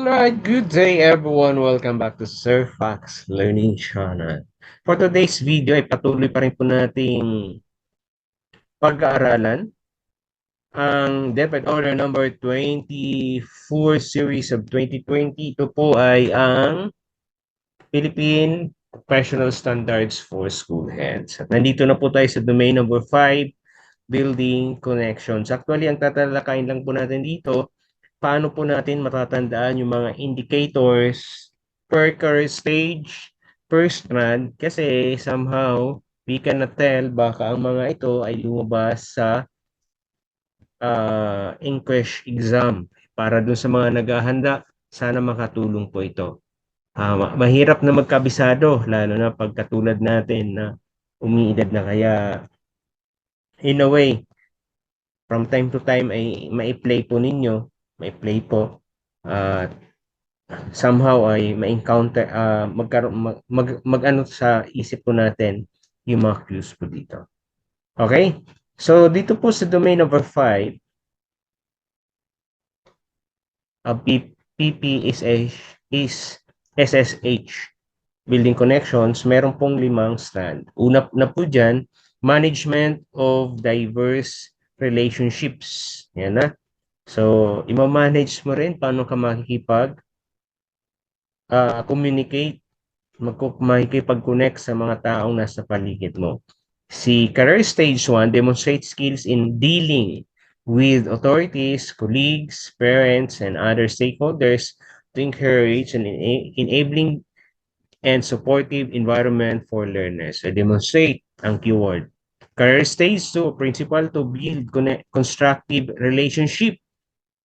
Alright, good day everyone. Welcome back to Sir Fox Learning Channel. For today's video ay patuloy pa rin po nating pag-aaralan ang DepEd Order number 24 series of 2020. Ito po ay ang Philippine Professional Standards for School Heads. At nandito na po tayo sa domain number 5, Building Connections. Actually, ang tatalakayin lang po natin dito, paano po natin matatandaan yung mga indicators per career stage, per strand, kasi somehow we cannot tell baka ang mga ito ay lumabas sa English exam. Para dun sa mga naghahanda, sana makatulong po ito. Mahirap na magkabisado, lalo na pagkatulad natin na umiidad na, kaya in a way, from time to time ay mai-play po ninyo, mai-play po. At somehow ay ma-encounter, magkaroon, mag-ano sa isip po natin yung mga clues po dito. Okay? So, dito po sa domain number 5, PP is SSH, Building Connections, meron pong 5 strand. Una na po dyan, Management of Diverse Relationships. Yan na. So, ima-manage mo rin paano ka makikipag communicate, makikipag-connect sa mga taong nasa paligid mo. Si Career Stage 1 demonstrates skills in dealing with authorities, colleagues, parents, and other stakeholders to encourage and enabling and supportive environment for learners. So demonstrate ang keyword. Career Stage 2, principal to build constructive relationship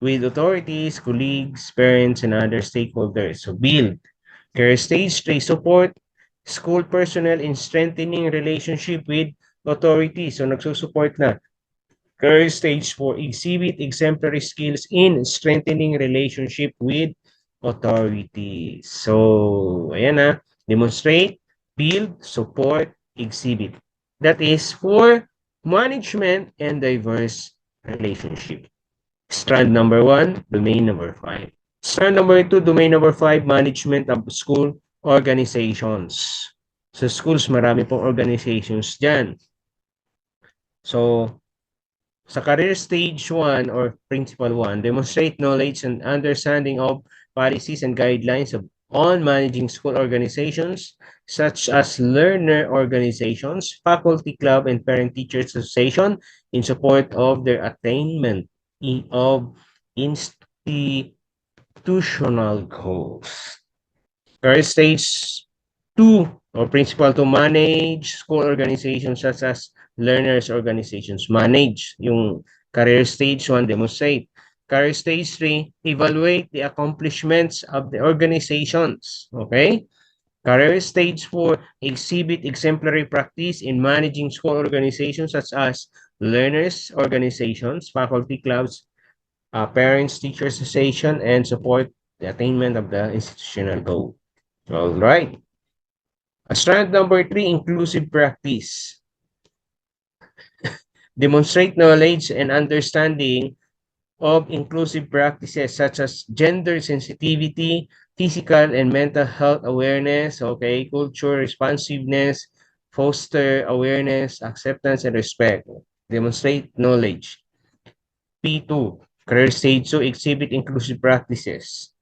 with authorities, colleagues, parents, and other stakeholders. So build. Career Stage 3, support school personnel in strengthening relationship with authorities. So nagsusupport na. Career Stage 4, exhibit exemplary skills in strengthening relationship with authorities. So, ayan na. Demonstrate, build, support, exhibit. That is for management and diverse relationship. Strand number 1, domain number 5. Strand number 2, domain number 5, management of school organizations. Sa schools, marami pong organizations dyan. So, sa career stage 1 or principal 1, demonstrate knowledge and understanding of policies and guidelines on managing school organizations such as learner organizations, faculty club, and parent-teacher association in support of their attainment of institutional goals. Career stage 2 or principal to manage school organizations such as learners organizations. Manage yung career stage 1, demonstrate. Career stage 3, evaluate the accomplishments of the organizations. Okay? Career stage 4, exhibit exemplary practice in managing school organizations such as learners organizations, faculty clubs, parents, teachers association, and support the attainment of the institutional goal. All right. Strand number 3, inclusive practice. Demonstrate knowledge and understanding of inclusive practices such as gender sensitivity, physical and mental health awareness, okay, culture responsiveness, foster awareness, acceptance, and respect. Demonstrate knowledge. P2, career stage 2, exhibit inclusive practices.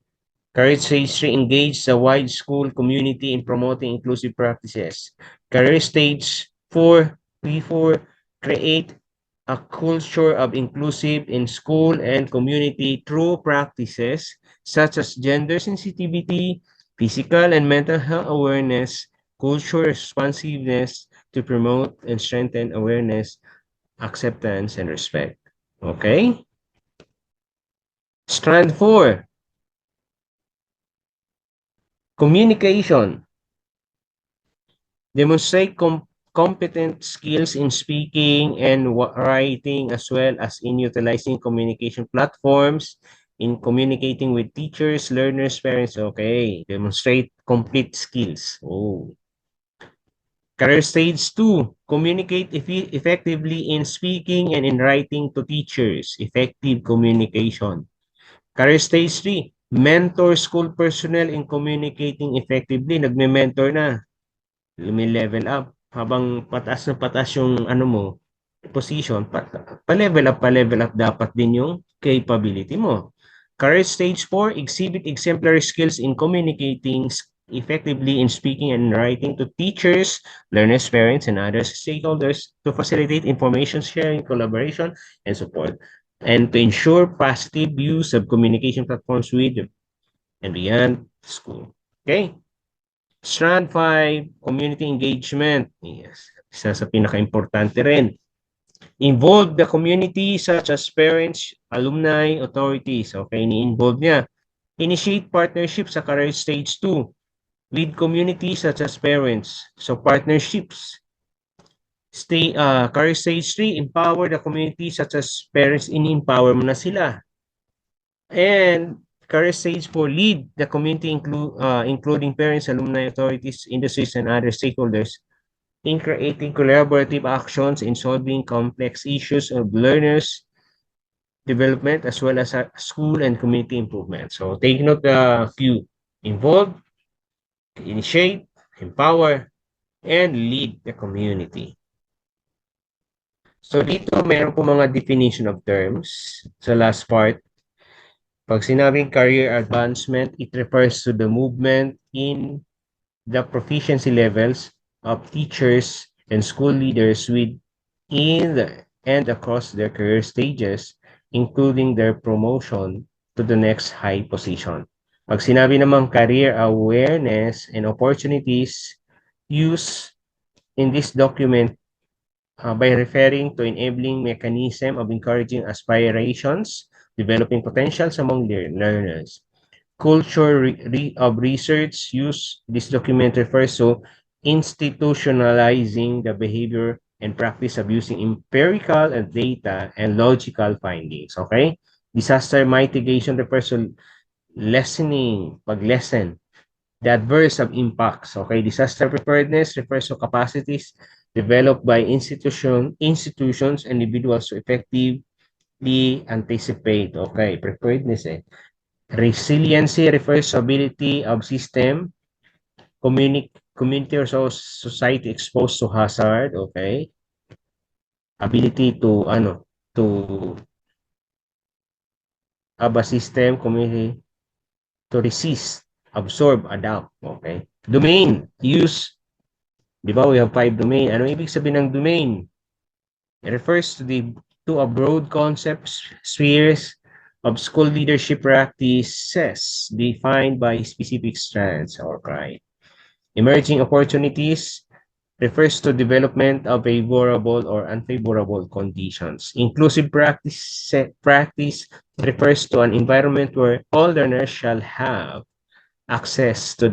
Career stage 3, engage the wide school community in promoting inclusive practices. Career stage 4, P4, create a culture of inclusive in school and community through practices such as gender sensitivity, physical and mental health awareness, culture responsiveness to promote and strengthen awareness, acceptance, and respect. Okay? Strand 4. Communication. Demonstrate competent skills in speaking and writing, as well as in utilizing communication platforms, in communicating with teachers, learners, parents. Okay. Demonstrate complete skills. Oh. Career stage 2, communicate effectively in speaking and in writing to teachers. Effective communication. Career stage 3, Mentor school personnel in communicating effectively. Nagme-mentor na. May level up. Habang pataas na pataas yung ano mo, position, pa-level up dapat din yung capability mo. Courage stage 4, exhibit exemplary skills in communicating effectively in speaking and writing to teachers, learners, parents, and other stakeholders to facilitate information sharing, collaboration, and support, and to ensure positive use of communication platforms with and beyond school. Okay? Strand 5, community engagement. Yes. Isa sa pinaka-importante rin. Involve the community such as parents, alumni, authorities. Okay, ni-involve niya. Initiate partnerships sa career stage 2. Lead community such as parents. So partnerships. Career stage 3, empower the community such as parents, in-empower mo na sila. And career stage 4, lead the community including parents, alumni, authorities, industries, and other stakeholders in creating collaborative actions in solving complex issues of learners' development as well as school and community improvement. So take note a few: involve, initiate, empower, and lead the community. So dito meron po mga definition of terms sa last part. Pag sinabing career advancement, it refers to the movement in the proficiency levels of teachers and school leaders within and across their career stages, including their promotion to the next high position. Pag sinabi namang career awareness and opportunities used in this document by referring to enabling mechanism of encouraging aspirations, developing potentials among learners. Culture of research use, this document refers to institutionalizing the behavior and practice of using empirical and data and logical findings. Okay? Disaster mitigation refers to lessening, pag-lessen the adverse of impacts. Okay? Disaster preparedness refers to capacities developed by institutions and individuals to effectively anticipate. Okay, preparedness eh. Resiliency refers to ability of system, community or society exposed to hazard, okay? Ability to have a system, community to resist, absorb, adapt, okay? Domain, use, di ba we have 5 domain. Ano ibig sabihin ng domain? It refers to a broad concept spheres of school leadership practices defined by specific strands or right. Emerging opportunities refers to development of favorable or unfavorable conditions. Inclusive practice refers to an environment where all learners shall have access to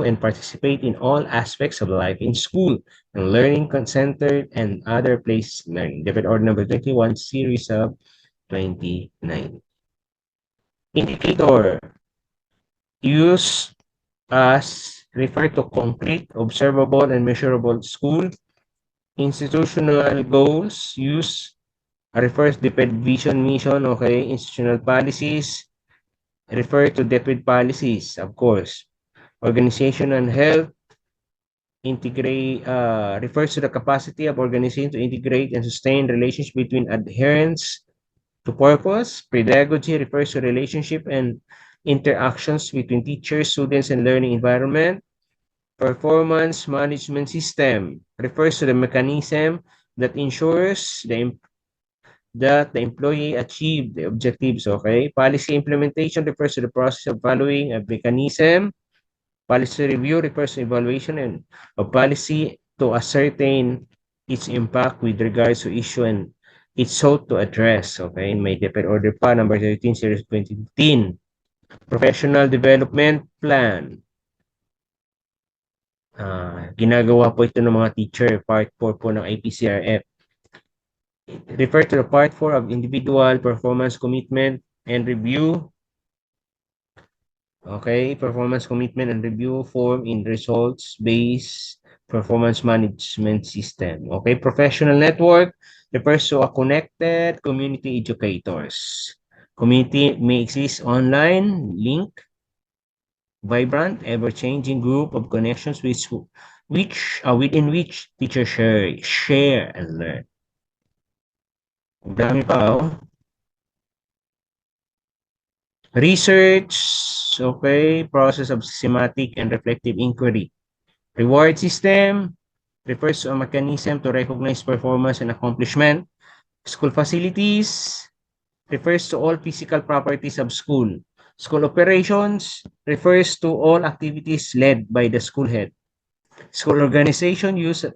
and participate in all aspects of life in school and learning centered and other place learning. Debit order number 21, series of 29. Indicator use as refer to concrete, observable, and measurable school. Institutional goals use refers to DepEd vision, mission, okay. Institutional policies refer to DepEd policies, of course. Organization and health refers to the capacity of organization to integrate and sustain relationship between adherents to purpose. Pedagogy refers to relationship and interactions between teachers, students, and learning environment. Performance management system refers to the mechanism that ensures that the employee achieve the objectives, okay? Policy implementation refers to the process of following a mechanism. Policy review refers to evaluation and of policy to ascertain its impact with regards to issue and it's sought to address, okay? May DepEd order pa, number 13, series 2015. Professional development plan. Ginagawa po ito ng mga teacher, part 4 po ng IPCRF. Refer to the part 4 of individual performance commitment and review. Okay, performance commitment and review form in results-based performance management system. Okay, professional network refers to a connected community educators. Community may exist online, link, vibrant, ever-changing group of connections within which teachers share and learn. Ang dami pa, oh. Research, okay, process of systematic and reflective inquiry. Reward system refers to a mechanism to recognize performance and accomplishment. School facilities refers to all physical properties of school. School operations refers to all activities led by the school head. School organization used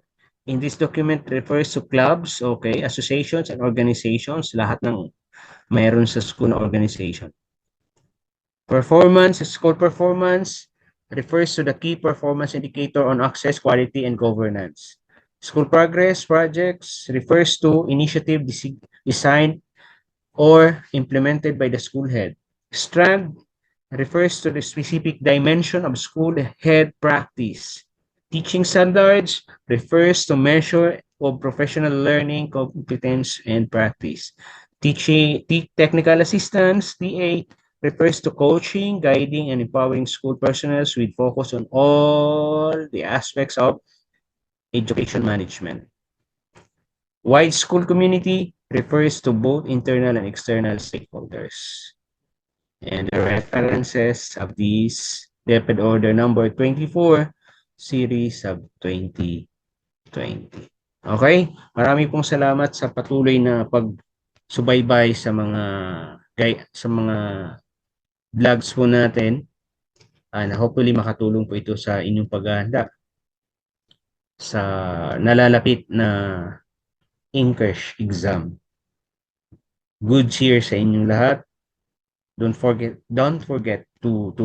in this document refers to clubs, okay, associations and organizations, lahat ng mayroon sa school na organization. Performance, school performance refers to the key performance indicator on access, quality, and governance. School progress projects refers to initiative designed or implemented by the school head. Strand refers to the specific dimension of school head practice. Teaching standards refers to measure of professional learning, competence, and practice. Technical assistance, TA, refers to coaching, guiding, and empowering school personnel with focus on all the aspects of education management. Wide school community refers to both internal and external stakeholders. And the references of these DepEd Order number 24, series of 2020. Okay? Marami pong salamat sa patuloy na pagsubaybay sa mga vlogs po natin. And hopefully makatulong po ito sa inyong paghahanda sa nalalapit na English exam. Good cheer sa inyong lahat. Don't forget to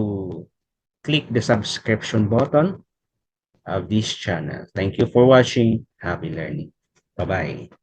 click the subscription button of this channel. Thank you for watching. Happy learning. Bye-bye.